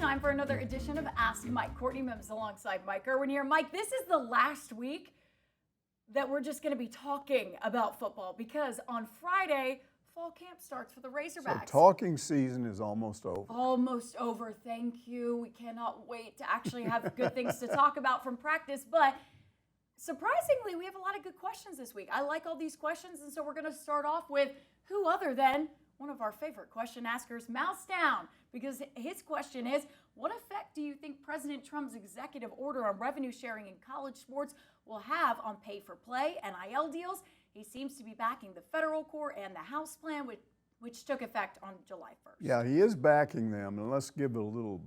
time for another edition of Ask Mike. Courtney Mims alongside Mike Irwin here. Mike, this is the last week that we're just going to be talking about football because on Friday, fall camp starts for the Razorbacks. So talking season is almost over. Almost over. Thank you. We cannot wait to actually have good things to talk about from practice. But surprisingly, we have a lot of good questions this week. I like all these questions, and so we're going to start off with who other than one of our favorite question askers, Mouse Down, because his question is, what effect do you think President Trump's executive order on revenue sharing in college sports will have on pay-for-play, NIL deals? He seems to be backing the federal court and the House plan, which took effect on July 1st. Yeah, he is backing them, and let's give a little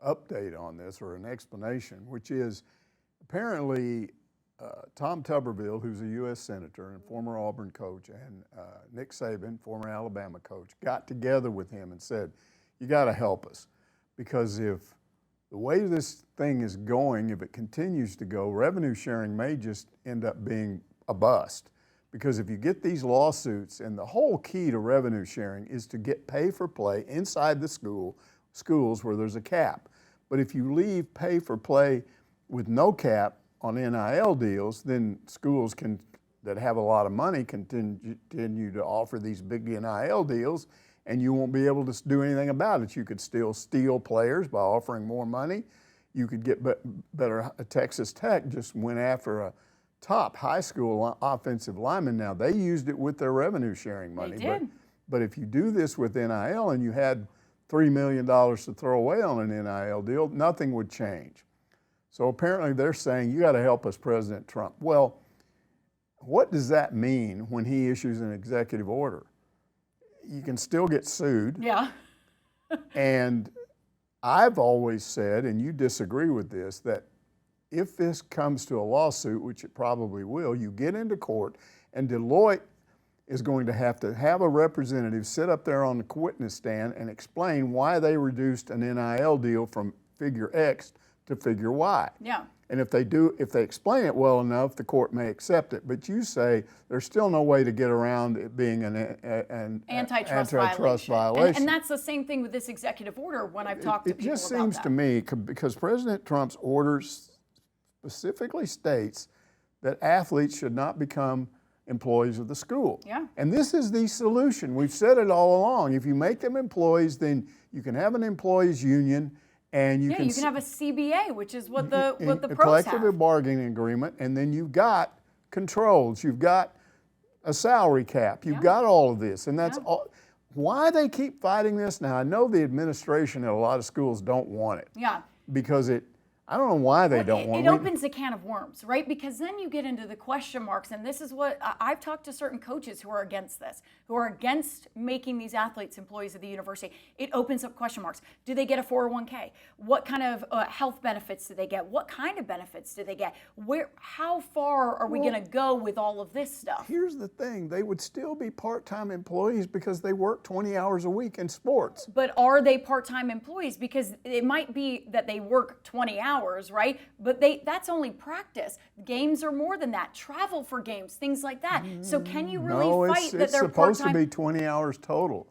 update on this, or an explanation, which is apparently Tom Tuberville, who's a U.S. Senator and former Auburn coach, and Nick Saban, former Alabama coach, got together with him and said, you got to help us, because if the way this thing is going, if it continues to go, revenue sharing may just end up being a bust. Because if you get these lawsuits, and the whole key to revenue sharing is to get pay for play inside the schools where there's a cap. But if you leave pay for play with no cap on NIL deals, then schools that have a lot of money continue to offer these big NIL deals, and you won't be able to do anything about it. You could still steal players by offering more money. You could get better. Texas Tech just went after a top high school offensive lineman. Now, they used it with their revenue sharing money. They did. But if you do this with NIL and you had $3 million to throw away on an NIL deal, nothing would change. So apparently they're saying, you got to help us, President Trump. Well, what does that mean when he issues an executive order? You can still get sued. Yeah. And I've always said, and you disagree with this, that if this comes to a lawsuit, which it probably will, you get into court, and Deloitte is going to have a representative sit up there on the witness stand and explain why they reduced an NIL deal from figure X to figure Y. Yeah. And if they explain it well enough, the court may accept it. But you say there's still no way to get around it being an antitrust violation. And that's the same thing with this executive order when I've talked to people about that. It just seems to me, because President Trump's orders specifically states that athletes should not become employees of the school. Yeah. And this is the solution. We've said it all along. If you make them employees, then you can have an employees union, and you can have a CBA, which is what the pros collective have. bargaining agreement, and then you've got controls. You've got a salary cap. You've got all of this, and that's all. Why they keep fighting this now? I know the administration at a lot of schools don't want it. Yeah. Because I don't know why they don't want it. It opens a can of worms, right? Because then you get into the question marks, and this is what I've talked to certain coaches who are against this, who are against making these athletes employees of the university. It opens up question marks. Do they get a 401k? What kind of health benefits do they get? What kind of benefits do they get? How far are we going to go with all of this stuff? Here's the thing. They would still be part-time employees because they work 20 hours a week in sports. But are they part-time employees? Because it might be that they work 20 hours. Right? But that's only practice. Games are more than that. Travel for games, things like that. So can you really fight that they're part-time? It's supposed to be 20 hours total.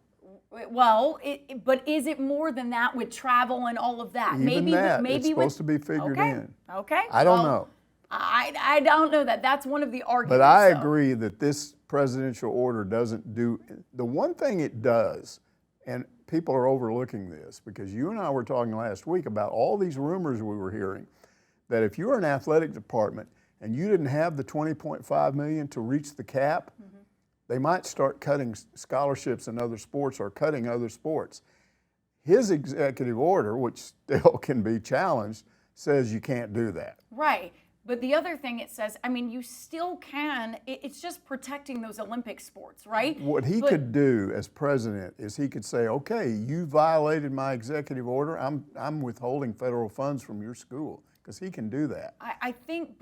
Well, but is it more than that with travel and all of that? Maybe it's supposed to be figured in. Okay. I don't know. I don't know that. That's one of the arguments. But I agree that this presidential order doesn't do the one thing it does, and people are overlooking this, because you and I were talking last week about all these rumors we were hearing, that if you were an athletic department and you didn't have the $20.5 million to reach the cap, they might start cutting scholarships in other sports or cutting other sports. His executive order, which still can be challenged, says you can't do that. Right. But the other thing it says, I mean, you still can, it's just protecting those Olympic sports, right? What he could do as president is he could say, okay, you violated my executive order, I'm withholding federal funds from your school, because he can do that. I think,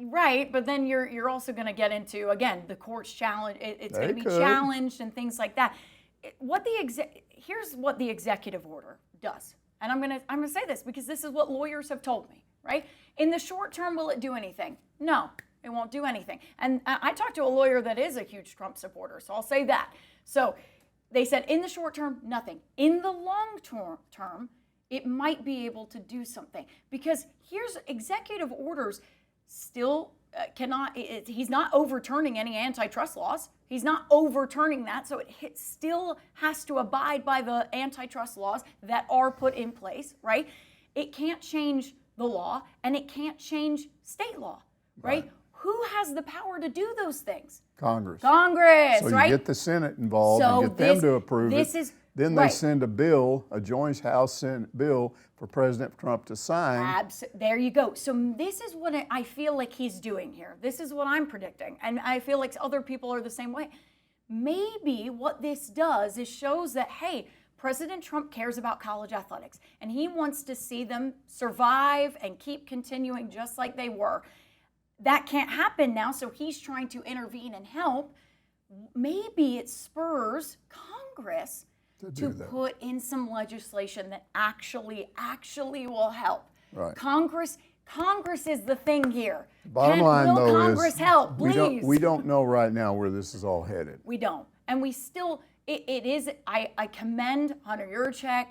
right, but then you're also going to get into, again, the court's challenge, it's going to be challenged and things like that. Here's what the executive order does. And I'm going to say this because this is what lawyers have told me. Right? In the short term, will it do anything? No, it won't do anything. And I talked to a lawyer that is a huge Trump supporter, so I'll say that. So they said in the short term, nothing. In the long term, it might be able to do something. Because here's executive orders still he's not overturning any antitrust laws. He's not overturning that, so it still has to abide by the antitrust laws that are put in place, right? It can't change the law, and it can't change state law, right? Who has the power to do those things? Congress. Congress, so right? you get the Senate involved So and get them to approve it. Then they right. send a bill, a joint House-Senate bill for President Trump to sign. There you go. So this is what I feel like he's doing here. This is what I'm predicting. And I feel like other people are the same way. Maybe what this does is shows that, hey, President Trump cares about college athletics, and he wants to see them survive and keep continuing just like they were. That can't happen now, so he's trying to intervene and help. Maybe it spurs Congress to put in some legislation that actually will help. Right. Congress is the thing here. Bottom line, though, Congress is help, please? we don't know right now where this is all headed. We don't, and we still. It is. I commend Hunter Yurchek,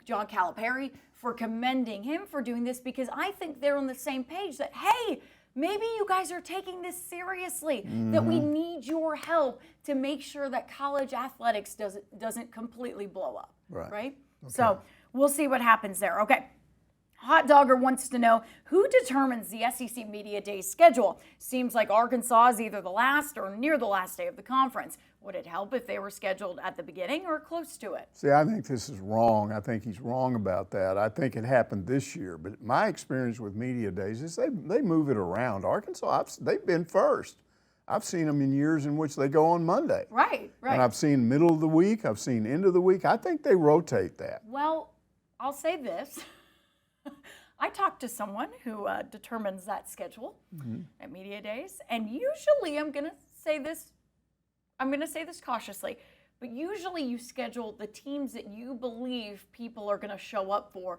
John Calipari for commending him for doing this, because I think they're on the same page that, hey, maybe you guys are taking this seriously, that we need your help to make sure that college athletics doesn't completely blow up, right? Okay. So we'll see what happens there. Okay. Hot Dogger wants to know, who determines the SEC Media Days schedule? Seems like Arkansas is either the last or near the last day of the conference. Would it help if they were scheduled at the beginning or close to it? See, I think this is wrong. I think he's wrong about that. I think it happened this year. But my experience with Media Days is they move it around. Arkansas, they've been first. I've seen them in years in which they go on Monday. Right. And I've seen middle of the week. I've seen end of the week. I think they rotate that. Well, I'll say this. I talked to someone who determines that schedule at Media Days, and usually I'm going to say this cautiously, but usually you schedule the teams that you believe people are going to show up for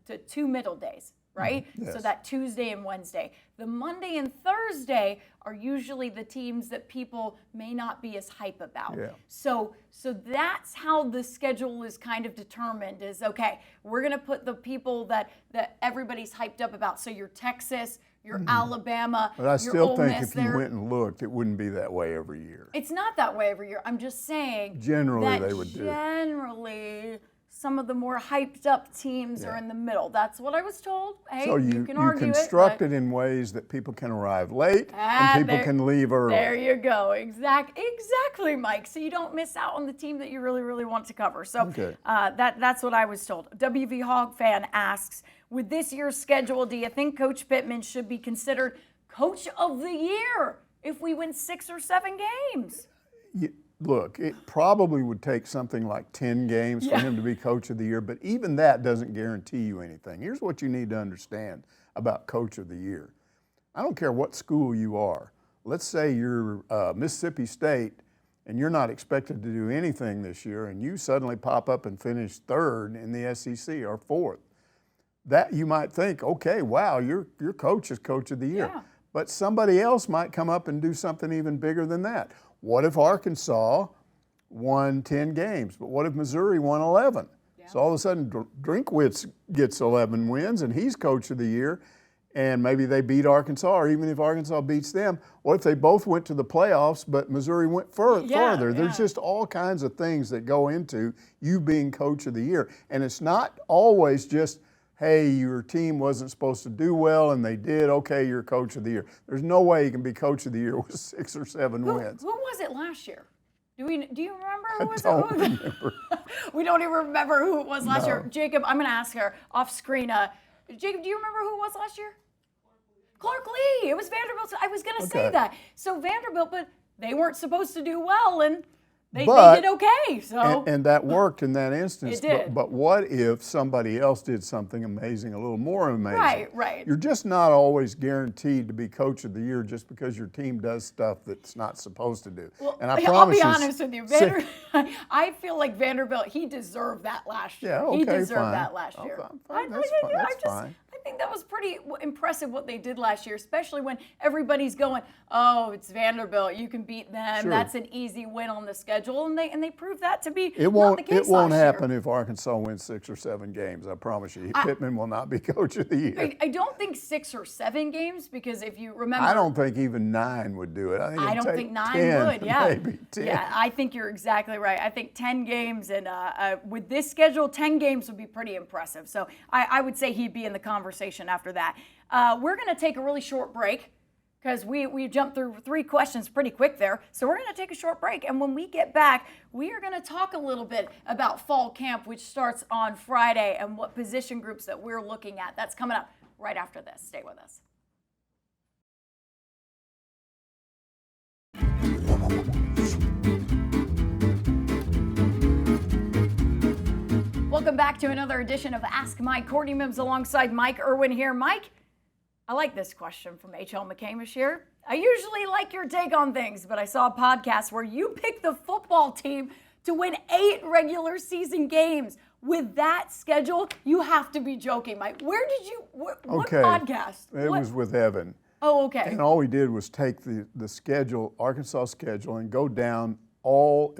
the 2 middle days, right? Yes. So that Tuesday and Wednesday. The Monday and Thursday are usually the teams that people may not be as hype about. Yeah. So that's how the schedule is kind of determined, is, okay, we're going to put the people that everybody's hyped up about. So your Texas, your Alabama, but I still Ole think Miss, if you went and looked, it wouldn't be that way every year. it's not that way every year. I'm just saying Generally, that they would do it. Generally, some of the more hyped up teams are in the middle. That's what I was told. Hey, So you can argue construct it. it in ways that people can arrive late and people can leave early. There you go. Exactly, Mike. So you don't miss out on the team that you really, really want to cover. So that's what I was told. WV Hog fan asks, with this year's schedule, do you think Coach Pittman should be considered Coach of the Year if we win 6 or 7 games? Look, it probably would take something like 10 games for him to be Coach of the Year, but even that doesn't guarantee you anything. Here's what you need to understand about Coach of the Year. I don't care what school you are. Let's say you're Mississippi State and you're not expected to do anything this year, and you suddenly pop up and finish 3rd in the SEC or 4th. That you might think, okay, wow, your coach is Coach of the Year. Yeah. But somebody else might come up and do something even bigger than that. What if Arkansas won 10 games, but what if Missouri won 11? Yeah. So all of a sudden Drinkwitz gets 11 wins and he's Coach of the Year, and maybe they beat Arkansas, or even if Arkansas beats them, what if they both went to the playoffs but Missouri went further? There's just all kinds of things that go into you being Coach of the Year. And it's not always just, hey, your team wasn't supposed to do well and they did, okay, you're Coach of the Year. There's no way you can be Coach of the Year with 6 or 7 wins. Who was it last year? Do you remember who was it? I don't remember. We don't even remember who it was last year. Jacob, I'm going to ask her off screen. Jacob, do you remember who it was last year? Clark Lee. It was Vanderbilt. I was going to say that. So Vanderbilt, but they weren't supposed to do well, and they did okay. So and that worked in that instance. It did. But what if somebody else did something amazing, a little more amazing? Right. You're just not always guaranteed to be Coach of the Year just because your team does stuff that's not supposed to do. Well, and I I'll be honest with you, I feel like Vanderbilt, he deserved that last year. Yeah, okay, he deserved fine. that last year. Okay, fine. That's fine. I think that was pretty impressive what they did last year, especially when everybody's going, oh, it's Vanderbilt, you can beat them. Sure. That's an easy win on the schedule. schedule, and they proved that to be It not the case It won't last year. happen if Arkansas wins 6 or 7 games. I promise you. Pittman will not be coach of the year. I don't think 6 or 7 games, because if you remember, I don't think even 9 would do it. I don't think 9 10, would. Yeah, maybe 10. Yeah, I think you're exactly right. I think 10 games, and with this schedule, 10 games would be pretty impressive. So I would say he'd be in the conversation after that. We're going to take a really short break, because we jumped through 3 questions pretty quick there. So we're going to take a short break. And when we get back, we are going to talk a little bit about fall camp, which starts on Friday, and what position groups that we're looking at. That's coming up right after this. Stay with us. Welcome back to another edition of Ask Mike. Courtney Mims alongside Mike Irwin here. Mike, I like this question from H.L. McCamish here. I usually like your take on things, but I saw a podcast where you picked the football team to win 8 regular season games. With that schedule, you have to be joking, Mike. Where did you, what podcast? It was with Evan. Oh, okay. And all we did was take the schedule, Arkansas schedule, and go down all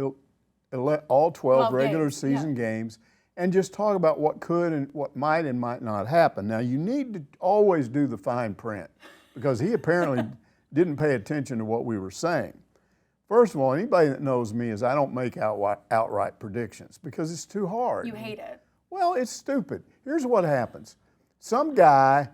12 regular season games, and just talk about what could and what might and might not happen. Now, you need to always do the fine print, because he apparently didn't pay attention to what we were saying. First of all, anybody that knows me is I don't make outright predictions, because it's too hard. You hate it. Well, it's stupid. Here's what happens. Some guy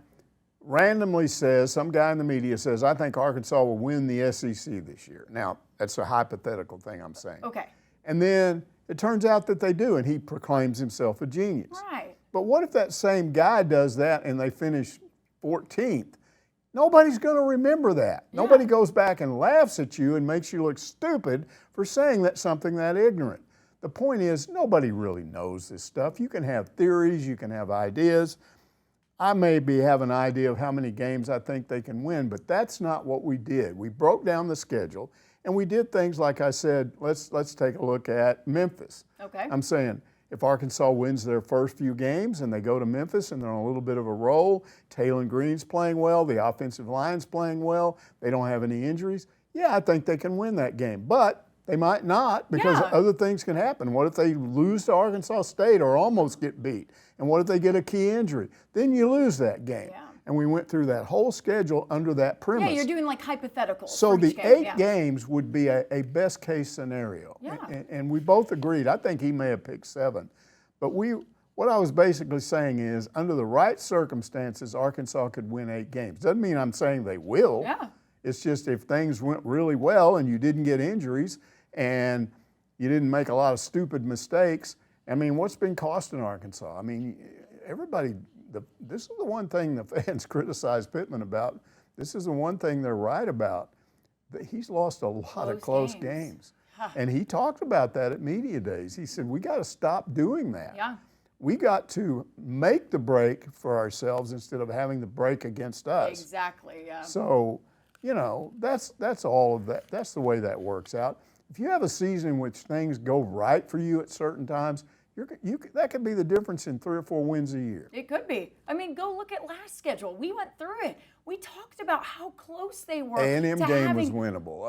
randomly says, some guy in the media says, I think Arkansas will win the SEC this year. Now, that's a hypothetical thing I'm saying. Okay. And then it turns out that they do, and he proclaims himself a genius. Right. But what if that same guy does that and they finish 14th? Nobody's going to remember that. Yeah. Nobody goes back and laughs at you and makes you look stupid for saying that something that ignorant. The point is, nobody really knows this stuff. You can have theories, you can have ideas. I maybe have an idea of how many games I think they can win, but that's not what we did. We broke down the schedule, and we did things like I said, let's take a look at Memphis. Okay. I'm saying, if Arkansas wins their first few games and they go to Memphis and they're on a little bit of a roll, Taylor Green's playing well, the offensive line's playing well, they don't have any injuries, yeah, I think they can win that game. But they might not, because other things can happen. What if they lose to Arkansas State or almost get beat? And what if they get a key injury? Then you lose that game. Yeah. And we went through that whole schedule under that premise. Yeah, you're doing like hypotheticals. So the 8 games would be a best case scenario. Yeah. And we both agreed. I think he may have picked 7. But what I was basically saying is, under the right circumstances, Arkansas could win 8 games. Doesn't mean I'm saying they will. Yeah. It's just if things went really well and you didn't get injuries and you didn't make a lot of stupid mistakes. I mean, what's been costing Arkansas? I mean, everybody, this is the one thing the fans criticize Pittman about. This is the one thing they're right about. That he's lost a lot of close games. And he talked about that at media days. He said, we got to stop doing that. Yeah. We got to make the break for ourselves instead of having the break against us. Exactly, yeah. So, you know, that's all of that. That's the way that works out. If you have a season in which things go right for you at certain times, that could be the difference in 3 or 4 wins a year. It could be. I mean, go look at last schedule. We went through it. We talked about how close they were. A&M game was winnable.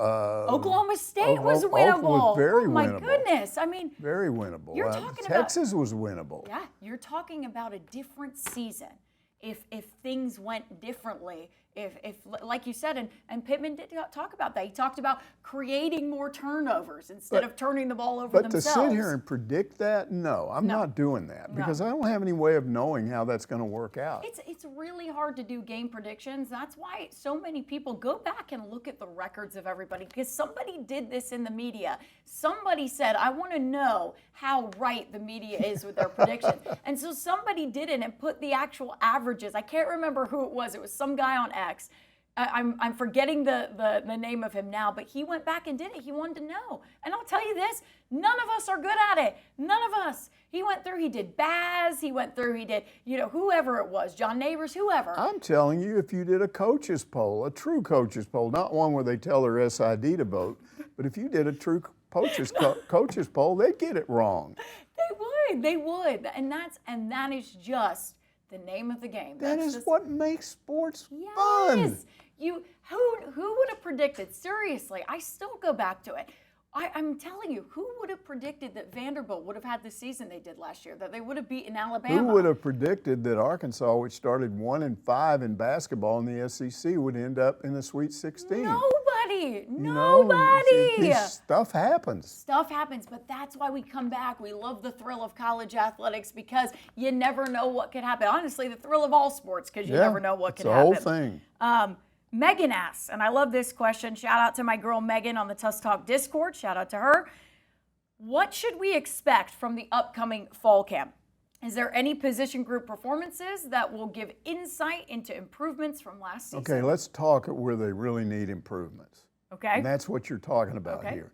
Oklahoma State was winnable. Was very oh my winnable. goodness! I mean, very winnable. You're talking Texas was winnable. Yeah, you're talking about a different season. If things went differently, if like you said, and Pittman did talk about that. He talked about creating more turnovers instead of turning the ball over themselves. But to sit here and predict that, no, I'm not doing that, because I don't have any way of knowing how that's going to work out. It's really hard to do game predictions. That's why so many people go back and look at the records of everybody, because somebody did this in the media. Somebody said, I want to know how right the media is with their predictions. And so somebody did it and put the actual averages. I can't remember who it was. It was some guy on X. I'm forgetting the name of him now, but he went back and did it. He wanted to know. And I'll tell you this, none of us are good at it. None of us. He went through, he did Baz, he went through, he did, whoever it was, John Neighbors, whoever. I'm telling you, if you did a coaches poll, a true coaches poll, not one where they tell their SID to vote, but if you did a true coaches poll, they'd get it wrong. They would. And that is just the name of the game. That is what makes sports fun. Who would have predicted? Seriously, I still go back to it. I'm telling you, who would have predicted that Vanderbilt would have had the season they did last year, that they would have beaten Alabama? Who would have predicted that Arkansas, which started 1-5 in basketball in the SEC, would end up in the Sweet 16? Nobody. You Nobody. know, stuff happens. Stuff happens, but that's why we come back. We love the thrill of college athletics because you never know what could happen. Honestly, the thrill of all sports because you never know what could happen. It's the whole thing. Megan asks, and I love this question. Shout out to my girl Megan on the Tuss Talk Discord. Shout out to her. What should we expect from the upcoming fall camp? Is there any position group performances that will give insight into improvements from last season? Okay, let's talk where they really need improvements. Okay. And that's what you're talking about here.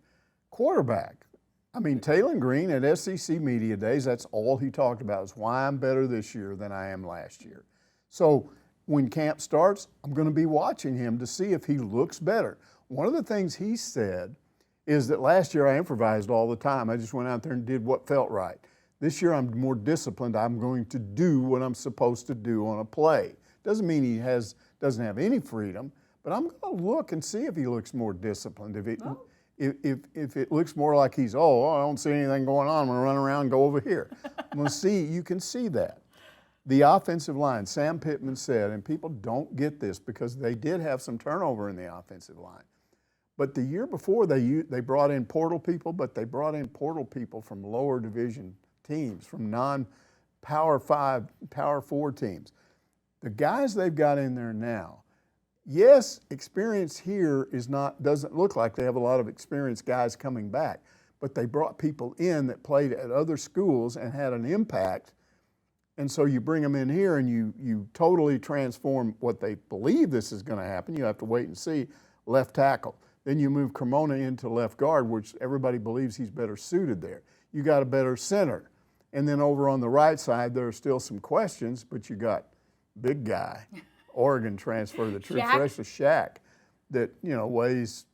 Quarterback. I mean, Taylor Green at SEC Media Days, that's all he talked about is why I'm better this year than I am last year. So when camp starts, I'm going to be watching him to see if he looks better. One of the things he said is that last year I improvised all the time. I just went out there and did what felt right. This year I'm more disciplined. I'm going to do what I'm supposed to do on a play. Doesn't mean he doesn't have any freedom, but I'm going to look and see if he looks more disciplined. If it looks more like he's, I don't see anything going on, I'm going to run around and go over here. I'm going to see, you can see that. The offensive line, Sam Pittman said, and people don't get this because they did have some turnover in the offensive line. But the year before, they brought in portal people, but they brought in portal people from lower division teams, from non-Power 5, Power 4 teams. The guys they've got in there now, yes, experience here doesn't look like they have a lot of experienced guys coming back, but they brought people in that played at other schools and had an impact. And so you bring them in here and you totally transform what they believe this is going to happen. You have to wait and see. Left tackle. Then you move Cremona into left guard, which everybody believes he's better suited there. You got a better center. And then over on the right side, there are still some questions, but you got big guy, Oregon transfer, the true fresh Shaq, that weighs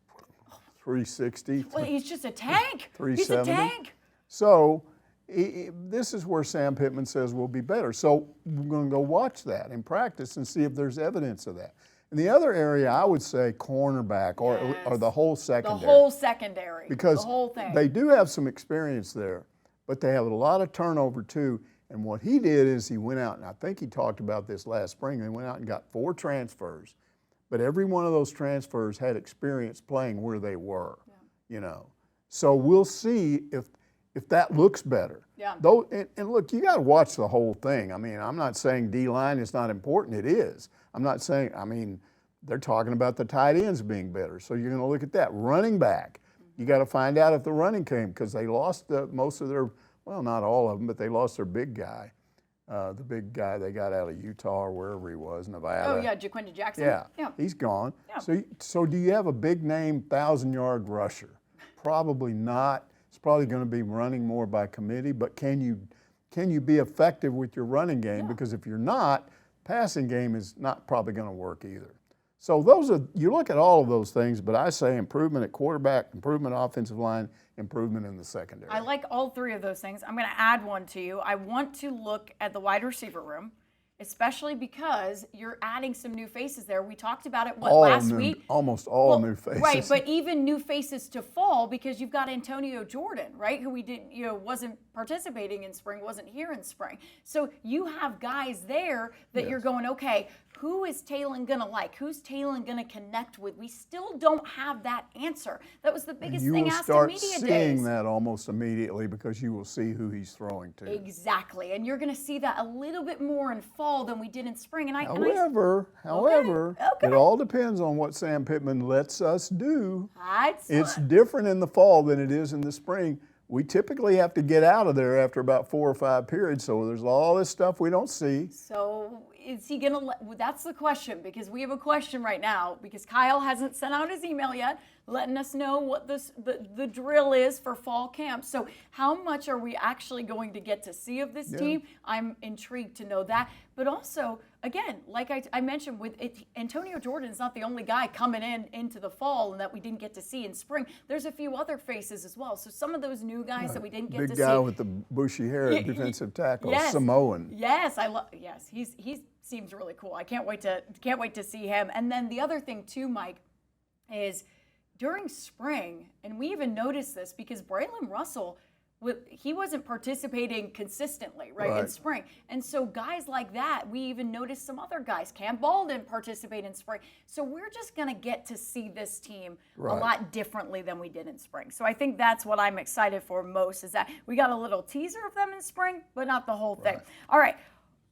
360. Well, he's just a tank. 370. He's a tank. So this is where Sam Pittman says we'll be better. So we're going to go watch that in practice and see if there's evidence of that. And the other area, I would say cornerback or the whole secondary. The whole secondary. Because the whole thing. They do have some experience there, but they have a lot of turnover too. And what he did is he went out, and I think he talked about this last spring, they went out and got 4 transfers. But every one of those transfers had experience playing where they were, So we'll see if that looks better. Yeah. Though, and look, you got to watch the whole thing. I mean, I'm not saying D-line is not important. It is. I'm not saying, they're talking about the tight ends being better. So you're going to look at that. Running back. You got to find out if the running came because they lost most of their, well, not all of them, but they lost their big guy. The big guy they got out of Utah or wherever he was, Nevada. Oh, yeah, Jaquinda Jackson. Yeah, yeah. He's gone. Yeah. So do you have a big name 1,000-yard rusher? Probably not. It's probably going to be running more by committee, but can you be effective with your running game? Yeah. Because if you're not, passing game is not probably going to work either. So you look at all of those things, but I say improvement at quarterback, improvement offensive line, improvement in the secondary. I like all 3 of those things. I'm going to add one to you. I want to look at the wide receiver room, especially because you're adding some new faces there. We talked about it last week. Almost all new faces. Right, but even new faces to fall because you've got Antonio Jordan, right, who wasn't participating in spring, wasn't here in spring. So you have guys there that you're going, okay, who is Talon going to like? Who's Talon going to connect with? We still don't have that answer. That was the biggest thing asked in media days. You will start seeing that almost immediately because you will see who he's throwing to. Exactly, and you're going to see that a little bit more in fall than we did in spring. And However, it all depends on what Sam Pittman lets us do. It's different in the fall than it is in the spring. We typically have to get out of there after about 4 or 5 periods, so there's all this stuff we don't see. So is he going to that's the question, because we have a question right now, because Kyle hasn't sent out his email yet, letting us know what the drill is for fall camp. So how much are we actually going to get to see of this team? I'm intrigued to know that. But also, again, like I mentioned, Antonio Jordan's not the only guy coming into the fall and that we didn't get to see in spring. There's a few other faces as well. So some of those new guys that we didn't get to see. Big guy with the bushy hair at defensive tackle, Samoan. Yes, he seems really cool. I can't wait to see him. And then the other thing too, Mike, is during spring, and we even noticed this because Braylon Russell, he wasn't participating consistently, right, in spring. And so guys like that, we even noticed some other guys. Cam Ball didn't participate in spring. So we're just going to get to see this team a lot differently than we did in spring. So I think that's what I'm excited for most, is that we got a little teaser of them in spring, but not the whole thing. All right.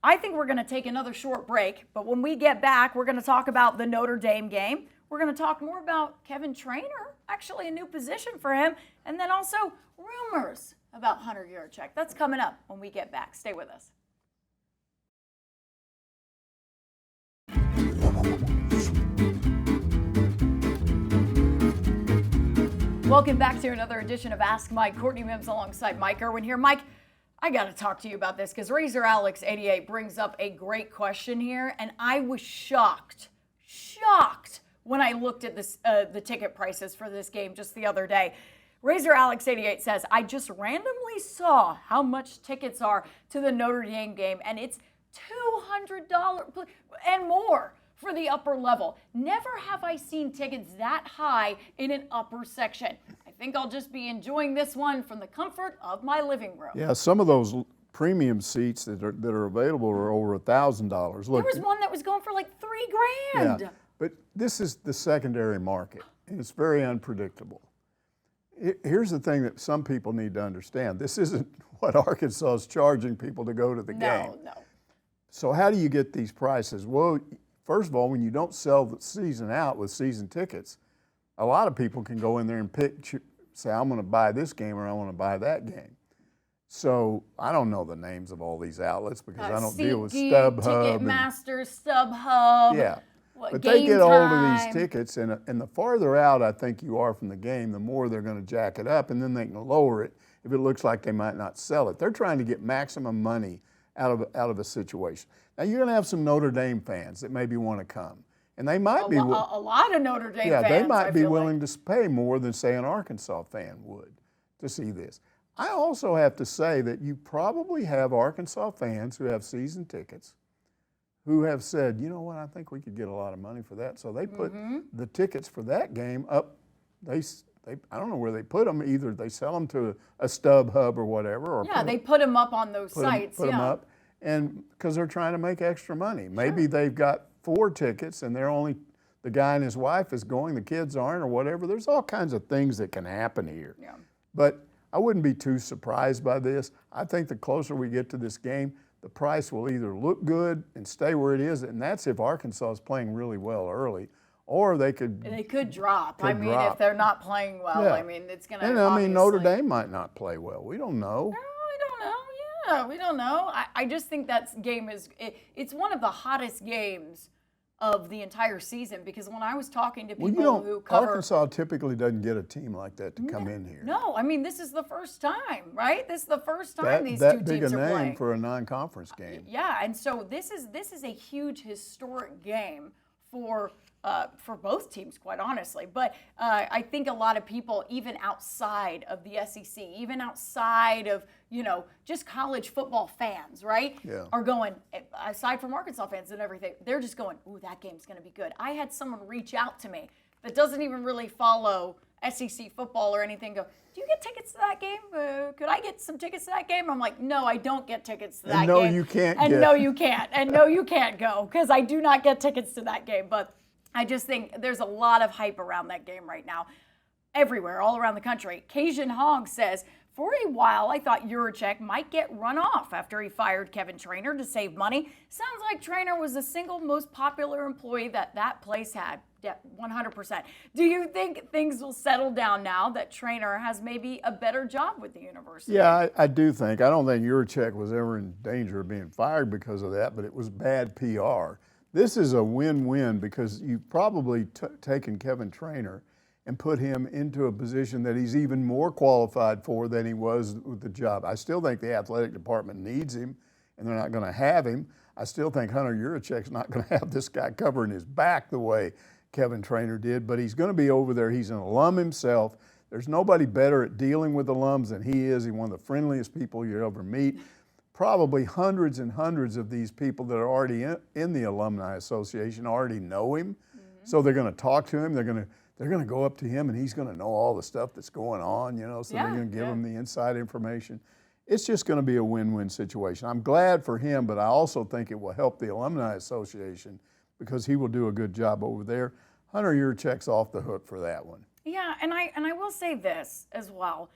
I think we're going to take another short break, but when we get back, we're going to talk about the Notre Dame game. We're going to talk more about Kevin Trainor, actually a new position for him, and then also rumors about Hunter Yurachek. That's coming up when we get back. Stay with us. Welcome back to another edition of Ask Mike. Courtney Mims alongside Mike Irwin here. Mike, I got to talk to you about this because Razor Alex 88 brings up a great question here, and I was shocked when I looked at this, the ticket prices for this game just the other day. Razor Alex 88 says, I just randomly saw how much tickets are to the Notre Dame game, and it's $200 and more for the upper level. Never have I seen tickets that high in an upper section. I think I'll just be enjoying this one from the comfort of my living room. Yeah, some of those premium seats that are available are over $1,000. Look, there was one that was going for like $3,000. Yeah, but this is the secondary market, and it's very unpredictable. Here's the thing that some people need to understand. This isn't what Arkansas is charging people to go to the game. No. So how do you get these prices? Well, first of all, when you don't sell the season out with season tickets, a lot of people can go in there and say, I'm going to buy this game or I want to buy that game. So I don't know the names of all these outlets because I don't deal with StubHub. Ticketmaster, StubHub. Yeah. But they get hold of these tickets, and the farther out I think you are from the game, the more they're going to jack it up, and then they can lower it if it looks like they might not sell it. They're trying to get maximum money out of a situation. Now you're going to have some Notre Dame fans that maybe want to come, and they might be a lot of Notre Dame fans. Yeah, they might be willing to pay more than say an Arkansas fan would to see this. I also have to say that you probably have Arkansas fans who have season tickets who have said, you know what, I think we could get a lot of money for that. So they put the tickets for that game up. I don't know where they put them. Either they sell them to a StubHub or whatever. Or they put them up on those sites. Put them up, and because they're trying to make extra money. Maybe they've got 4 tickets and they're only, the guy and his wife is going, the kids aren't or whatever. There's all kinds of things that can happen here. Yeah. But I wouldn't be too surprised by this. I think the closer we get to this game, the price will either look good and stay where it is, and that's if Arkansas is playing really well early, or they could drop. If they're not playing well, yeah. I mean, it's going to. And I mean, Notre Dame might not play well. We don't know. No, we don't know. Yeah, we don't know. I just think that game it's one of the hottest games of the entire season, because when I was talking to people who cover Arkansas typically doesn't get a team like that to come in here. No, I mean, this is the first time, right? This is the first time these two teams are playing. That big a name for a non-conference game. Yeah, and so this is a huge historic game for both teams, quite honestly. But I think a lot of people, even outside of the SEC, even outside of, just college football fans, right, are going, aside from Arkansas fans and everything, they're just going, ooh, that game's going to be good. I had someone reach out to me that doesn't even really follow SEC football or anything, go, do you get tickets to that game? Could I get some tickets to that game? I'm like, no, I don't get tickets to that game. No, you can't. And no, you can't. And no, you can't go, because I do not get tickets to that game. But I just think there's a lot of hype around that game right now, everywhere, all around the country. Cajun Hog says, for a while, I thought Yurachek might get run off after he fired Kevin Trainor to save money. Sounds like Trainor was the single most popular employee that place had. Yeah, 100%. Do you think things will settle down now that Trainor has maybe a better job with the university? Yeah, I do think. I don't think Yurachek was ever in danger of being fired because of that, but it was bad PR. This is a win-win because you've probably taken Kevin Trainor and put him into a position that he's even more qualified for than he was with the job. I still think the athletic department needs him, and they're not going to have him. I still think Hunter Yurachek's not going to have this guy covering his back the way Kevin Trainor did, but he's going to be over there. He's an alum himself. There's nobody better at dealing with alums than he is. He's one of the friendliest people you ever meet. Probably hundreds and hundreds of these people that are already in the Alumni Association already know him. So they're going to talk to him. They're they're going to go up to him and he's going to know all the stuff that's going on, you know, so they're going to give him the inside information. It's just going to be a win-win situation. I'm glad for him, but I also think it will help the Alumni Association because he will do a good job over there. Hunter Yurchek's off the hook for that one. Yeah, and I will say this as well.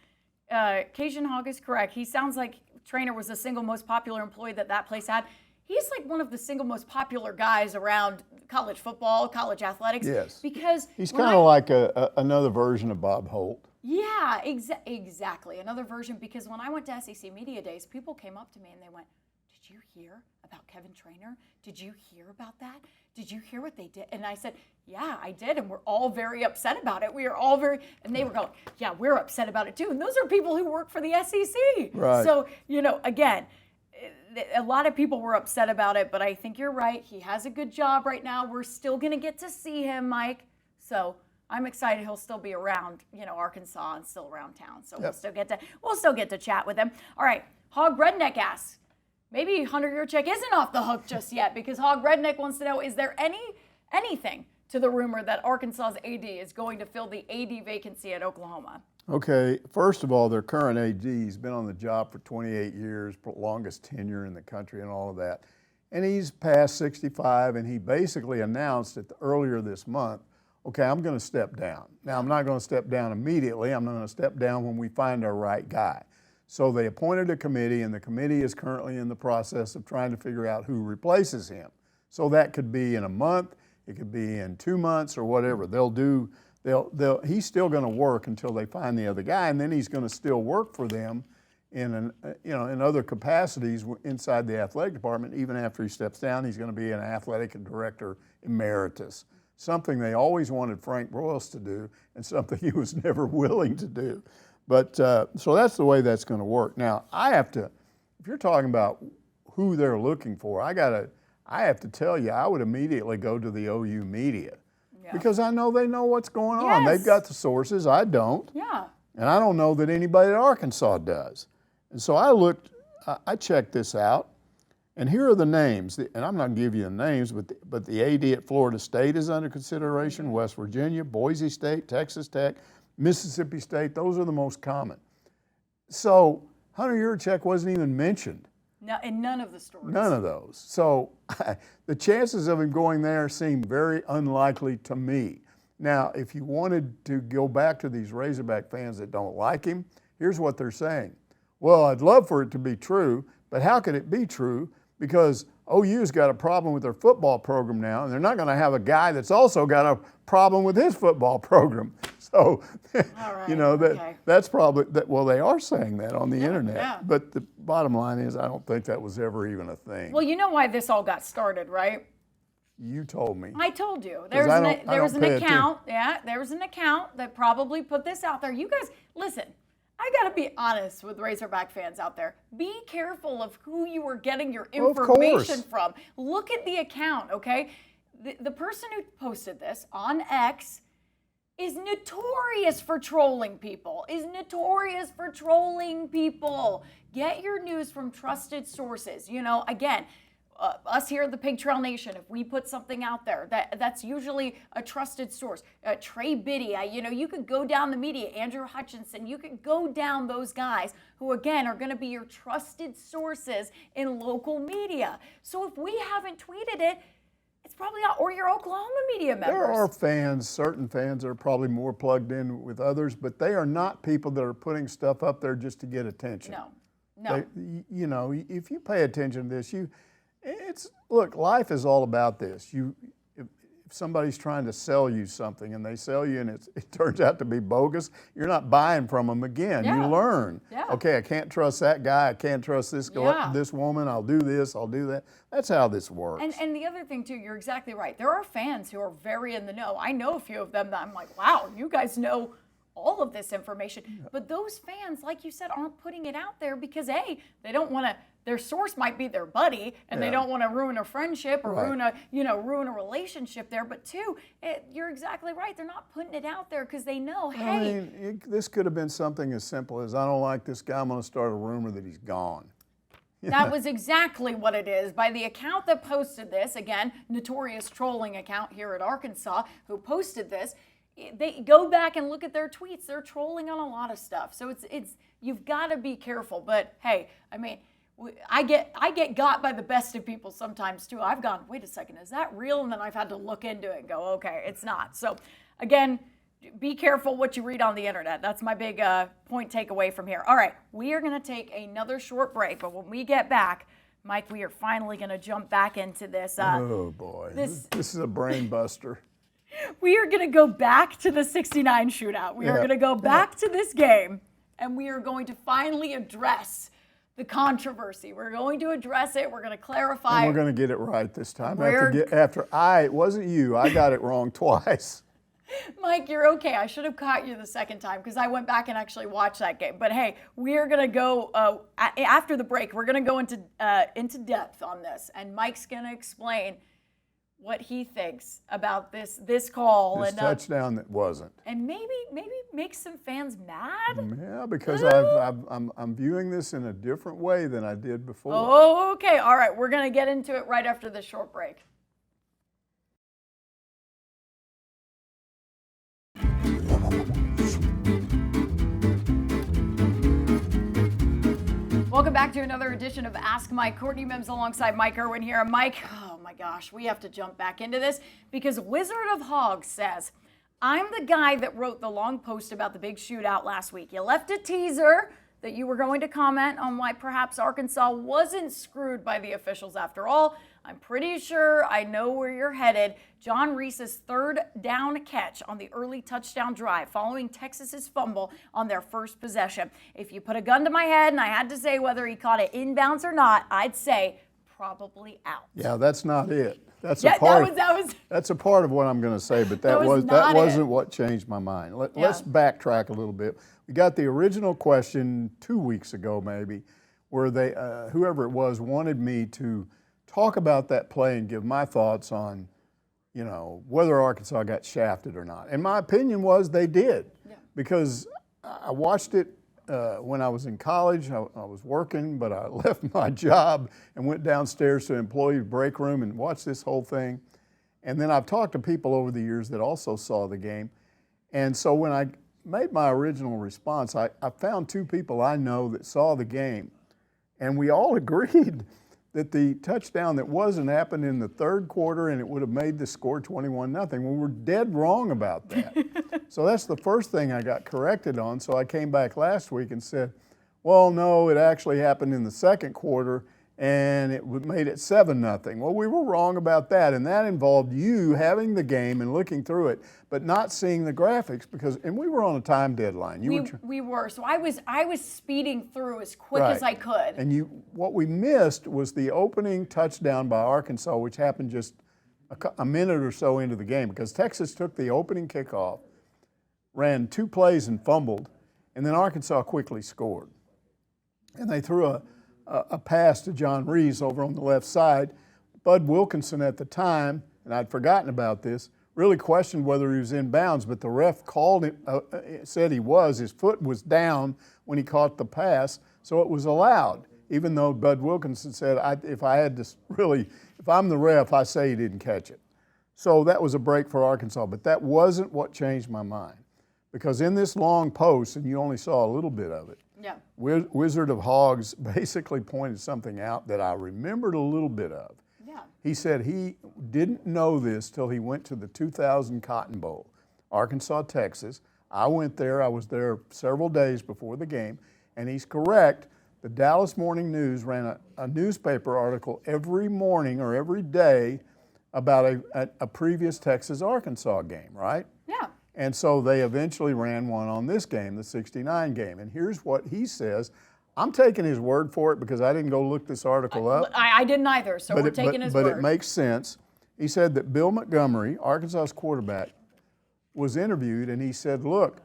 Cajun Hog is correct. He sounds like Trainer was the single most popular employee that place had. He's like one of the single most popular guys around college football, college athletics. Yes. Because he's kind of like another version of Bob Holt. Yeah, exactly. Another version, because when I went to SEC Media Days, people came up to me and they went, "Did you hear about Kevin Trainer? Did you hear about that? Did you hear what they did?" And I said, "Yeah, I did, and we're all very upset about it. We are all very," and they were going, "Yeah, we're upset about it too." And those are people who work for the SEC. Right. So, you know, again, a lot of people were upset about it, but I think you're right. He has a good job right now. We're still going to get to see him, Mike. So I'm excited he'll still be around, you know, Arkansas and still around town. So we'll still get to chat with him. All right, Hog Redneck asks, maybe Hunter Yurchek isn't off the hook just yet, because Hog Redneck wants to know, is there anything to the rumor that Arkansas's AD is going to fill the AD vacancy at Oklahoma? Okay, first of all, their current AD's been on the job for 28 years, longest tenure in the country and all of that. And he's past 65, and he basically announced earlier this month, okay, I'm going to step down. Now, I'm not going to step down immediately. I'm going to step down when we find our right guy. So they appointed a committee, and the committee is currently in the process of trying to figure out who replaces him. So that could be in a month, it could be in 2 months, or whatever. He's still going to work until they find the other guy, and then he's going to still work for them in other capacities inside the athletic department. Even after he steps down, he's going to be an athletic director emeritus, something they always wanted Frank Broyles to do, and something he was never willing to do. But so that's the way that's going to work. Now, if you're talking about who they're looking for, I have to tell you, I would immediately go to the OU media. Yeah. Because I know they know what's going on. Yes. They've got the sources. I don't. Yeah. And I don't know that anybody at Arkansas does. And so I checked this out, and here are the names. And I'm not going to give you the names, but the AD at Florida State is under consideration, West Virginia, Boise State, Texas Tech, Mississippi State. Those are the most common. So Hunter Yurchek wasn't even mentioned. No, in none of the stories. None of those. So the chances of him going there seem very unlikely to me. Now, if you wanted to go back to these Razorback fans that don't like him, here's what they're saying. Well, I'd love for it to be true, but how could it be true? Because OU's got a problem with their football program now, and they're not going to have a guy that's also got a problem with his football program. So, right, that's probably, well, they are saying that on the internet. Yeah. But the bottom line is, I don't think that was ever even a thing. Well, you know why this all got started, right? You told me. I told you. There was an account. Yeah, there was an account that probably put this out there. You guys, listen, I got to be honest with Razorback fans out there. Be careful of who you are getting your information from. Look at the account, okay? The person who posted this on X is notorious for trolling people, Get your news from trusted sources. You know, again, us here at the Pig Trail Nation, if we put something out there, that's usually a trusted source. Trey Biddy, you could go down the media, Andrew Hutchinson, you could go down those guys who, again, are going to be your trusted sources in local media. So if we haven't tweeted it, it's probably not, or your Oklahoma media members. There are fans, certain fans that are probably more plugged in with others, but they are not people that are putting stuff up there just to get attention. No. If you pay attention to this, look, life is all about this. If somebody's trying to sell you something and they sell you and it turns out to be bogus, you're not buying from them again. Yeah. You learn. Yeah. Okay, I can't trust that guy. I can't trust this woman. I'll do this. I'll do that. That's how this works. And the other thing, too, you're exactly right. There are fans who are very in the know. I know a few of them that I'm like, wow, you guys know all of this information. Yeah. But those fans, like you said, aren't putting it out there because, A, they don't want to, their source might be their buddy, and they don't want to ruin a friendship or ruin a relationship there. But two, you're exactly right. They're not putting it out there because they know, hey. I mean, this could have been something as simple as, I don't like this guy, I'm going to start a rumor that he's gone. That was exactly what it is. By the account that posted this, again, notorious trolling account here at Arkansas, who posted this, they go back and look at their tweets. They're trolling on a lot of stuff. So it's you've got to be careful. But hey, I mean, I get got by the best of people sometimes too. I've gone, wait a second, is that real? And then I've had to look into it and go, okay, it's not. So again, be careful what you read on the internet. That's my big point takeaway from here. All right, we are going to take another short break, but when we get back, Mike, we are finally going to jump back into this. Oh boy, this is a brain buster. We are going to go back to the 69 shootout. We are going to go back to this game, and we are going to finally address the controversy. We're going to address it. We're going to clarify. And we're going to get it right this time. It wasn't you. I got it wrong twice. Mike, you're okay. I should have caught you the second time because I went back and actually watched that game. But hey, we are going to go after the break. We're going to go into depth on this, and Mike's going to explain what he thinks about this call This and touchdown that wasn't. And maybe make some fans mad. Yeah, because I'm viewing this in a different way than I did before. Oh, okay. All right. We're going to get into it right after this short break. Welcome back to another edition of Ask Mike. Courtney Mims alongside Mike Irwin here. And Mike, oh my gosh, we have to jump back into this because Wizard of Hogs says, I'm the guy that wrote the long post about the big shootout last week. You left a teaser that you were going to comment on why perhaps Arkansas wasn't screwed by the officials after all. I'm pretty sure I know where you're headed. John Reese's third down catch on the early touchdown drive following Texas's fumble on their first possession. If you put a gun to my head and I had to say whether he caught it inbounds or not, I'd say probably out. Yeah, that's not it. That's a part of what I'm going to say, but that wasn't what changed my mind. Let's backtrack a little bit. We got the original question 2 weeks ago, maybe, where they whoever it was wanted me to talk about that play and give my thoughts on, whether Arkansas got shafted or not. And my opinion was they did, because I watched it when I was in college. I was working, but I left my job and went downstairs to the employee break room and watched this whole thing. And then I've talked to people over the years that also saw the game. And so when I made my original response, I found two people I know that saw the game. And we all agreed that the touchdown that wasn't happened in the third quarter and it would have made the score 21-0. We were dead wrong about that. So that's the first thing I got corrected on. So I came back last week and said, well, no, it actually happened in the second quarter and it made it 7-0. Well, we were wrong about that, and that involved you having the game and looking through it, but not seeing the graphics and we were on a time deadline. We were. So I was speeding through as quick as I could. And what we missed was the opening touchdown by Arkansas, which happened just a minute or so into the game, because Texas took the opening kickoff, ran 2 plays and fumbled, and then Arkansas quickly scored. And they threw a pass to John Reese over on the left side. Bud Wilkinson at the time, and I'd forgotten about this, really questioned whether he was in bounds, but the ref called it, said he was. His foot was down when he caught the pass, so it was allowed, even though Bud Wilkinson said, if I'm the ref, I say he didn't catch it. So that was a break for Arkansas, but that wasn't what changed my mind. Because in this long post, and you only saw a little bit of it, Wizard of Hogs basically pointed something out that I remembered a little bit of. Yeah. He said he didn't know this till he went to the 2000 Cotton Bowl, Arkansas, Texas. I went there. I was there several days before the game, and he's correct. The Dallas Morning News ran a newspaper article every morning or every day about a previous Texas-Arkansas game, right? Yeah. And so they eventually ran one on this game, the 69 game. And here's what he says. I'm taking his word for it because I didn't go look this article up. I didn't either, so we're taking his word. But it makes sense. He said that Bill Montgomery, Arkansas's quarterback, was interviewed, and he said, look,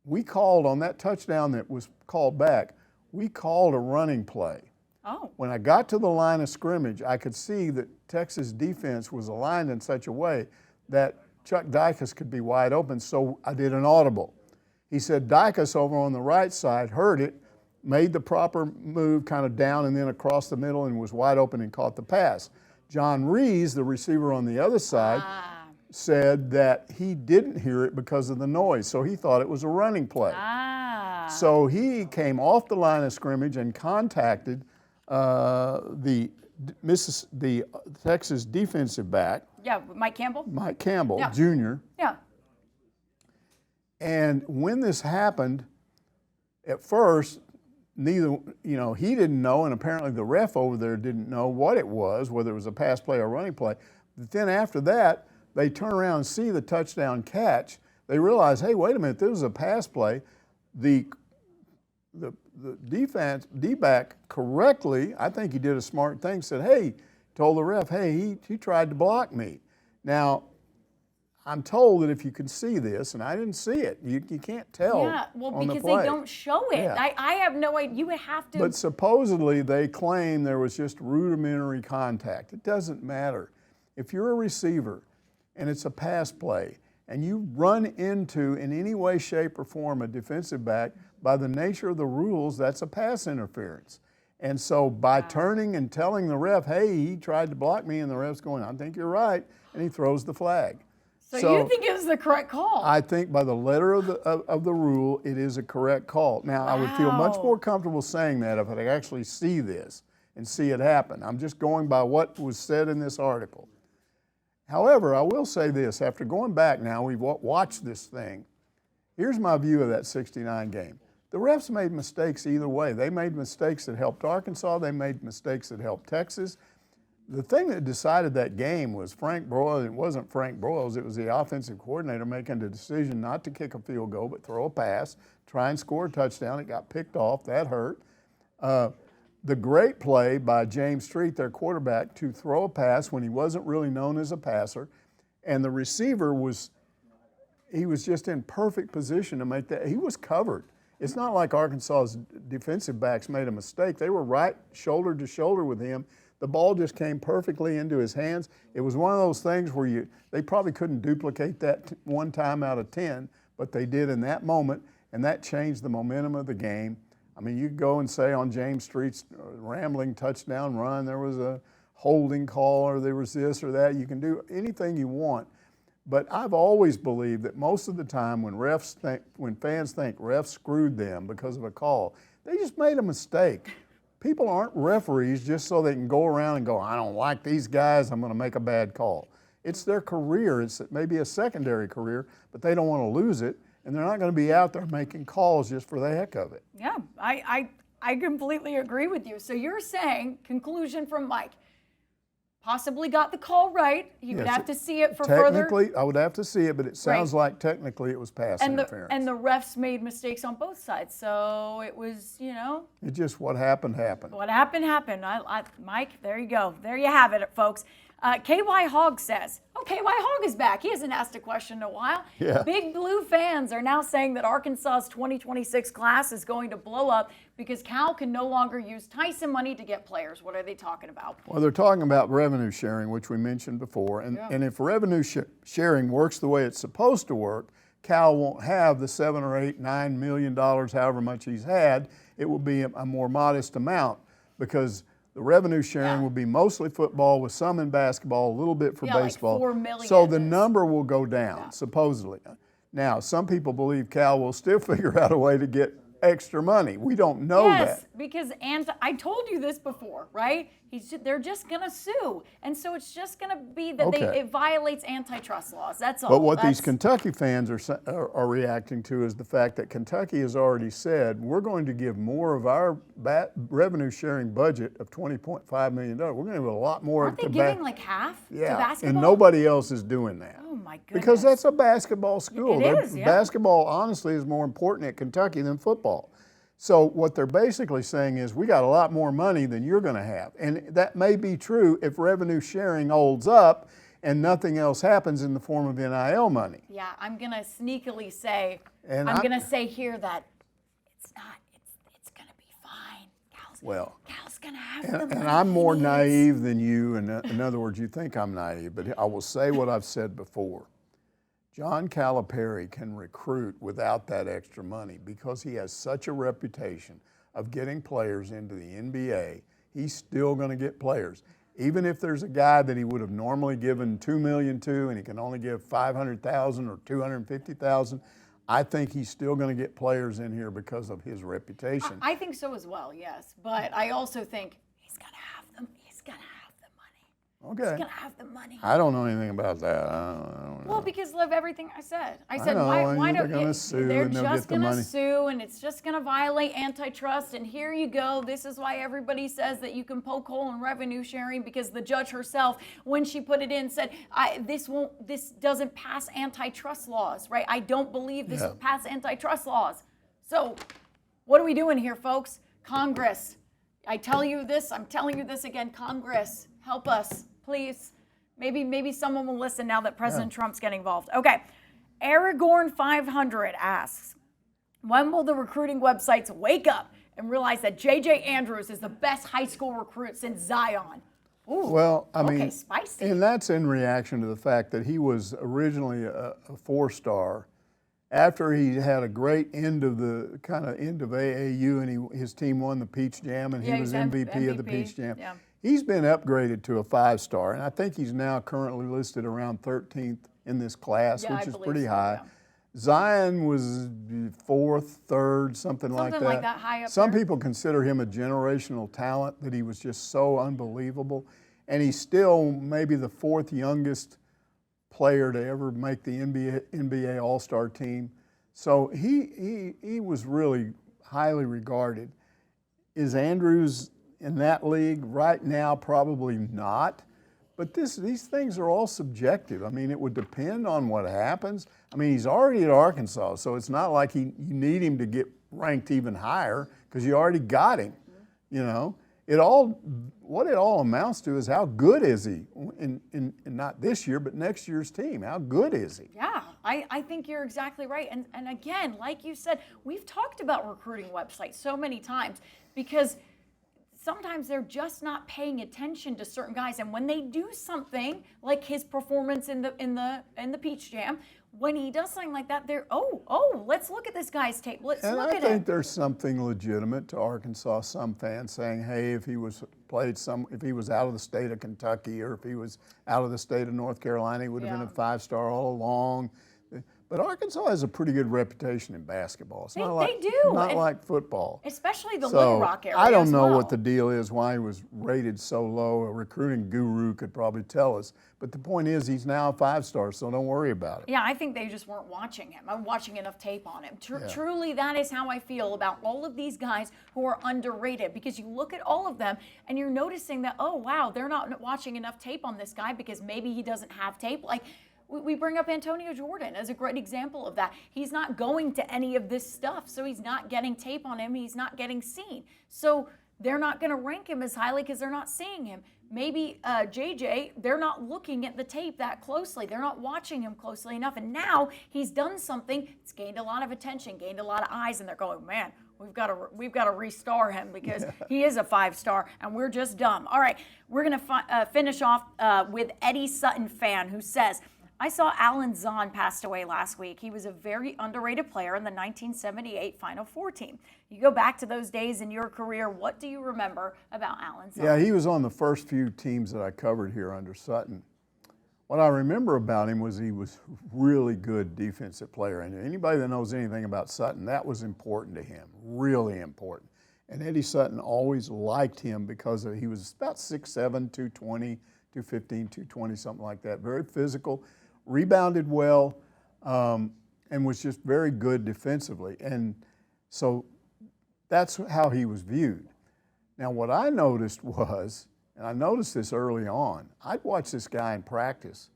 we called on that touchdown that was called back, we called a running play. Oh. When I got to the line of scrimmage, I could see that Texas defense was aligned in such a way that Chuck Dicus could be wide open, so I did an audible. He said Dicus over on the right side heard it, made the proper move kind of down and then across the middle and was wide open and caught the pass. John Reese, the receiver on the other side, said that he didn't hear it because of the noise, so he thought it was a running play. So he came off the line of scrimmage and contacted the Texas defensive back. Yeah, Mike Campbell. Mike Campbell, Jr. Yeah. And when this happened, at first, he didn't know, and apparently the ref over there didn't know what it was, whether it was a pass play or running play. But then after that, they turn around and see the touchdown catch. They realize, hey, wait a minute, this was a pass play. The defense, D-back correctly, I think he did a smart thing, said, hey, told the ref, hey, he tried to block me. Now, I'm told that if you can see this, and I didn't see it, you can't tell. Yeah, well, on because the play. they don't show it. Yeah. I have no idea. You would have to. But supposedly they claim there was just rudimentary contact. It doesn't matter. If you're a receiver and it's a pass play and you run into, in any way, shape, or form, a defensive back, by the nature of the rules, that's a pass interference. And so by turning and telling the ref, hey, he tried to block me, and the ref's going, I think you're right, and he throws the flag. So you think it was the correct call? I think by the letter of the rule, it is a correct call. Now, I would feel much more comfortable saying that if I could actually see this and see it happen. I'm just going by what was said in this article. However, I will say this. After going back now, we've watched this thing. Here's my view of that 69 game. The refs made mistakes either way. They made mistakes that helped Arkansas. They made mistakes that helped Texas. The thing that decided that game was Frank Broyles. It wasn't Frank Broyles. It was the offensive coordinator making the decision not to kick a field goal but throw a pass, try and score a touchdown. It got picked off. That hurt. The great play by James Street, their quarterback, to throw a pass when he wasn't really known as a passer, and the receiver was just in perfect position to make that. He was covered. It's not like Arkansas's defensive backs made a mistake. They were right shoulder to shoulder with him. The ball just came perfectly into his hands. It was one of those things where they probably couldn't duplicate that one time out of 10, but they did in that moment, and that changed the momentum of the game. I mean, you could go and say on James Street's rambling touchdown run, there was a holding call or there was this or that. You can do anything you want. But I've always believed that most of the time when fans think refs screwed them because of a call, they just made a mistake. People aren't referees just so they can go around and go, I don't like these guys, I'm going to make a bad call. It's their career. It's maybe a secondary career, but they don't want to lose it, and they're not going to be out there making calls just for the heck of it. Yeah, I completely agree with you. So you're saying, conclusion from Mike, possibly got the call right. He would have to see it for further. Technically, I would have to see it, but it sounds like technically it was pass interference. And the refs made mistakes on both sides, so it was, It just, what happened, happened. What happened, happened. Mike, there you go. There you have it, folks. KY Hog says, KY Hog is back. He hasn't asked a question in a while. Yeah. Big Blue fans are now saying that Arkansas's 2026 class is going to blow up because Cal can no longer use Tyson money to get players. What are they talking about? Well, they're talking about revenue sharing, which we mentioned before. And if revenue sharing works the way it's supposed to work, Cal won't have the $7 or $8, $9 million, however much he's had. It will be a more modest amount because the revenue sharing will be mostly football with some in basketball, a little bit for baseball. Like $4 million. So the number will go down, supposedly. Now, some people believe Cal will still figure out a way to get extra money. We don't know that. Yes, because I told you this before, right? They're just going to sue. And so it's just going to be that it violates antitrust laws. That's all. But what these Kentucky fans are reacting to is the fact that Kentucky has already said, we're going to give more of our revenue sharing budget of $20.5 million. We're going to give a lot more. Aren't they giving like half to basketball? And nobody else is doing that. Oh, my goodness. Because that's a basketball school. It is, Basketball, honestly, is more important at Kentucky than football. So what they're basically saying is we got a lot more money than you're going to have. And that may be true if revenue sharing holds up and nothing else happens in the form of NIL money. Yeah, I'm going to sneakily say, I'm going to say here that it's going to be fine. Cal's going to have the money. And I'm more naive than you. In other words, you think I'm naive, but I will say what I've said before. John Calipari can recruit without that extra money because he has such a reputation of getting players into the NBA. He's still going to get players. even if there's a guy that he would have normally given $2 million to and he can only give $500,000 or $250,000, I think he's still going to get players in here because of his reputation. I think so as well, yes. But I also think he's going to have them. He's going to have the money. Okay. He's going to have the money. I don't know anything about that. I don't know. Well, because of everything I said. I said, know, why they're don't gonna sue they're and they'll just get the going to money. sue, and it's just going to violate antitrust. And here you go. This is why everybody says that you can poke hole in revenue sharing, because the judge herself, when she put it in, said this doesn't pass antitrust laws, right? I don't believe this will pass antitrust laws. So, what are we doing here, folks? Congress, I tell you this. I'm telling you this again. Congress, help us, please. Maybe someone will listen now that President Trump's getting involved. Okay. Aragorn 500 asks, when will the recruiting websites wake up and realize that J.J. Andrews is the best high school recruit since Zion? Ooh, well, I mean, spicy. And that's in reaction to the fact that he was originally a 4-star. After he had a great end of AAU and his team won the Peach Jam and he was MVP of the Peach Jam. Yeah. He's been upgraded to a 5-star, and I think he's now currently listed around 13th in this class, which is pretty high. Yeah. Zion was 4th, 3rd, something like that. Something like that, high up Some there. people consider him a generational talent, that he was just so unbelievable. And he's still maybe the 4th youngest player to ever make the NBA All-Star team. So he was really highly regarded. Is Andrews in that league right now? Probably not. But these things are all subjective. I mean, it would depend on what happens. I mean, he's already at Arkansas, so it's not like you need him to get ranked even higher because you already got him. You know, what it all amounts to is how good is he in not this year, but next year's team. How good is he? Yeah, I think you're exactly right. And again, like you said, we've talked about recruiting websites so many times because sometimes they're just not paying attention to certain guys, and when they do something like his performance in the Peach Jam, when he does something like that, they're let's look at this guy's tape. Let's look at it. And I think there's something legitimate to Arkansas. Some fans saying, hey, if he was out of the state of Kentucky or if he was out of the state of North Carolina, he would have been a 5-star all along. But Arkansas has a pretty good reputation in basketball. It's not like football. Especially the Little Rock area. I don't know what the deal is, why he was rated so low. A recruiting guru could probably tell us. But the point is, he's now a 5-star, so don't worry about it. Yeah, I think they just weren't watching him. I'm watching enough tape on him. Truly, that is how I feel about all of these guys who are underrated, because you look at all of them and you're noticing that, oh, wow, they're not watching enough tape on this guy because maybe he doesn't have tape. Like, we bring up Antonio Jordan as a great example of that. He's not going to any of this stuff, so he's not getting tape on him. He's not getting seen. So they're not going to rank him as highly because they're not seeing him. Maybe JJ, they're not looking at the tape that closely. They're not watching him closely enough. And now he's done something. It's gained a lot of attention, gained a lot of eyes, and they're going, man, we've got to restar him because he is a 5-star, and we're just dumb. All right, we're going to finish off with Eddie Sutton fan, who says, I saw Alan Zahn passed away last week. He was a very underrated player in the 1978 Final Four team. You go back to those days in your career, what do you remember about Alan Zahn? Yeah, he was on the first few teams that I covered here under Sutton. What I remember about him was he was really good defensive player. And anybody that knows anything about Sutton, that was important to him, really important. And Eddie Sutton always liked him because he was about 6'7", 220, 215, 220, something like that. Very physical. Rebounded well, and was just very good defensively. And so that's how he was viewed. Now, what I noticed was, and I noticed this early on, I'd watch this guy in practice,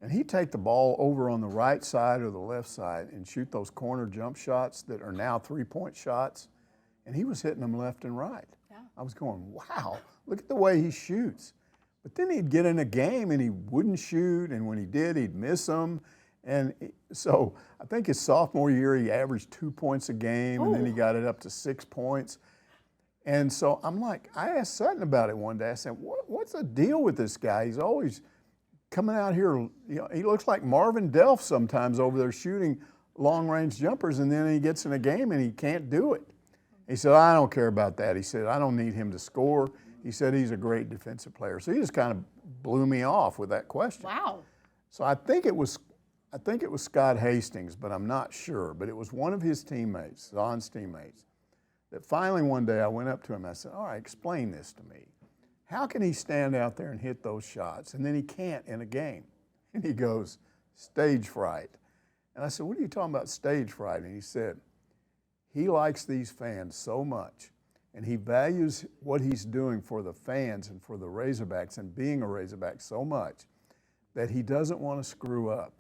and he'd take the ball over on the right side or the left side and shoot those corner jump shots that are now 3-point shots, and he was hitting them left and right. Yeah. I was going, wow, look at the way he shoots. But then he'd get in a game and he wouldn't shoot, and when he did, he'd miss them. And so I think his sophomore year, he averaged 2 points a game, and then he got it up to 6 points. And so I'm like, I asked Sutton about it one day. I said, what's the deal with this guy? He's always coming out here, you know, he looks like Marvin Delph sometimes over there shooting long-range jumpers, and then he gets in a game and he can't do it. He said, I don't care about that. He said, I don't need him to score. He said he's a great defensive player. So he just kind of blew me off with that question. Wow. So I think it was Scott Hastings, but I'm not sure. But it was one of his teammates, Zahn's teammates, that finally one day I went up to him and I said, all right, explain this to me. How can he stand out there and hit those shots and then he can't in a game? And he goes, stage fright. And I said, what are you talking about, stage fright? And he said, he likes these fans so much and he values what he's doing for the fans and for the Razorbacks and being a Razorback so much that he doesn't want to screw up.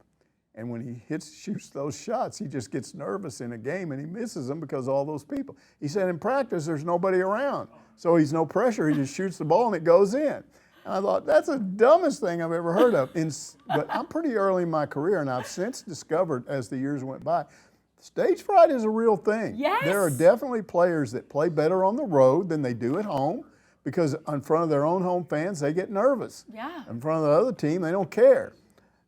And when he shoots those shots, he just gets nervous in a game and he misses them because of all those people. He said in practice, there's nobody around. So he's no pressure, he just shoots the ball and it goes in. And I thought, that's the dumbest thing I've ever heard of. But I'm pretty early in my career and I've since discovered as the years went by, stage fright is a real thing. Yes. There are definitely players that play better on the road than they do at home because in front of their own home fans, they get nervous. Yeah. In front of the other team, they don't care.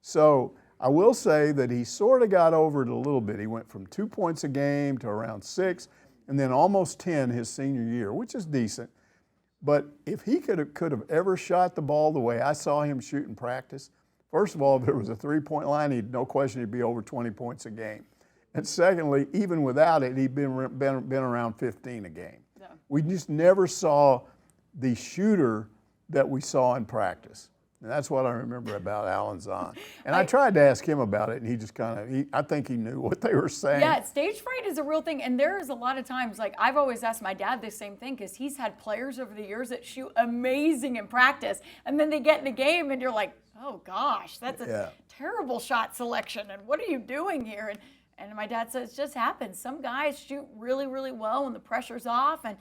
So I will say that he sort of got over it a little bit. He went from 2 points a game to around 6 and then almost 10 his senior year, which is decent. But if he could have ever shot the ball the way I saw him shoot in practice, first of all, if there was a three-point line, no question he'd be over 20 points a game. And secondly, even without it, he'd been around 15 a game. Yeah. We just never saw the shooter that we saw in practice. And that's what I remember about Alan Zahn. And I tried to ask him about it, and he just I think he knew what they were saying. Yeah, stage fright is a real thing. And there is a lot of times, like I've always asked my dad the same thing because he's had players over the years that shoot amazing in practice. And then they get in the game, and you're like, oh, gosh, that's a terrible shot selection. And what are you doing here? And my dad says it just happens. Some guys shoot really, really well when the pressure's off and,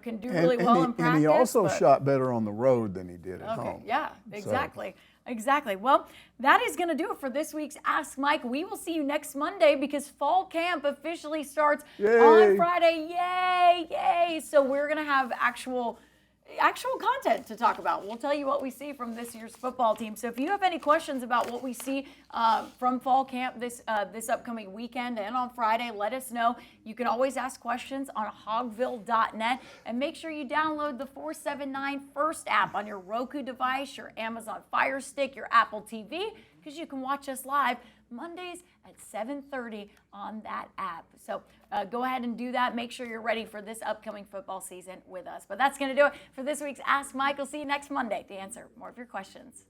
can do really well in practice. And he also shot better on the road than he did at home. Yeah, exactly. So. Exactly. Well, that is going to do it for this week's Ask Mike. We will see you next Monday because fall camp officially starts on Friday. Yay, yay. So we're going to have actual content to talk about. We'll tell you what we see from this year's football team. So if you have any questions about what we see from fall camp this upcoming weekend and on Friday, let us know. You can always ask questions on hogville.net and make sure you download the 479 First app on your Roku device, your Amazon Fire Stick, your Apple TV, because you can watch us live Mondays at 7:30 on that app. So go ahead and do that. Make sure you're ready for this upcoming football season with us. But that's going to do it for this week's Ask Mike. We'll see you next Monday to answer more of your questions.